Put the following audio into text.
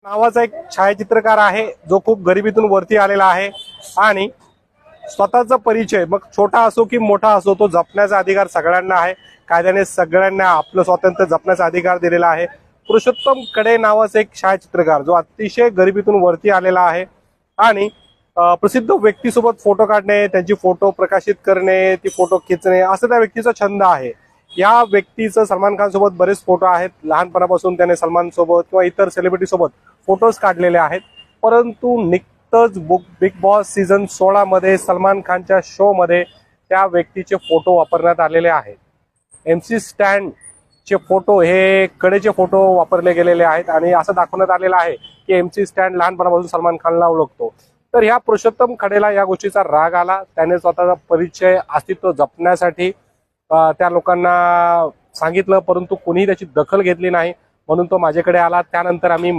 नावाचा एक छायाचित्रकार आहे जो खूप गरिबीतून वरती आलेला आहे आणि स्वतःचा परिचय मग छोटा असो की मोठा असो तो जपण्याचा अधिकार सगळ्यांना आहे। कायद्याने सगळ्यांना आपलं स्वातंत्र्य जपण्याचा अधिकार दिलेला आहे। पुरुषोत्तम कडे नावाचा एक छायाचित्रकार जो अतिशय गरिबीतून वरती आलेला आहे आणि प्रसिद्ध व्यक्तीसोबत फोटो काढणे, त्यांची फोटो प्रकाशित करणे, ती फोटो खिचणे असं त्या व्यक्तीचा छंद आहे। या व्यक्तीचं सलमान खान सोबत बरेच फोटो आहेत। लहानपणापासून त्याने सलमान सोबत किंवा इतर सेलिब्रिटी सोबत फोटोज काढलेले आहेत। परंतु नुकतंच बिग बॉस सीझन 16 मध्ये सलमान खानच्या शो मध्ये त्या व्यक्तीचे फोटो वापरण्यात आलेले आहेत। MC स्टँड चे फोटो हे कडेचे फोटो वापरले गेलेले आहेत आणि असं दाखवण्यात आलेलं आहे की MC स्टँड लहानपणापासून सलमान खानला ओळखतो। तर ह्या पुरुषोत्तम खडेला या गोष्टीचा राग आला। त्याने स्वतःचा परिचय अस्तित्व जपण्यासाठी त्या लोकांना सांगितलं, परंतु कोणीही त्याची दखल घेतली नाही, म्हणून तो माझ्याकडे आला। त्यानंतर आम्ही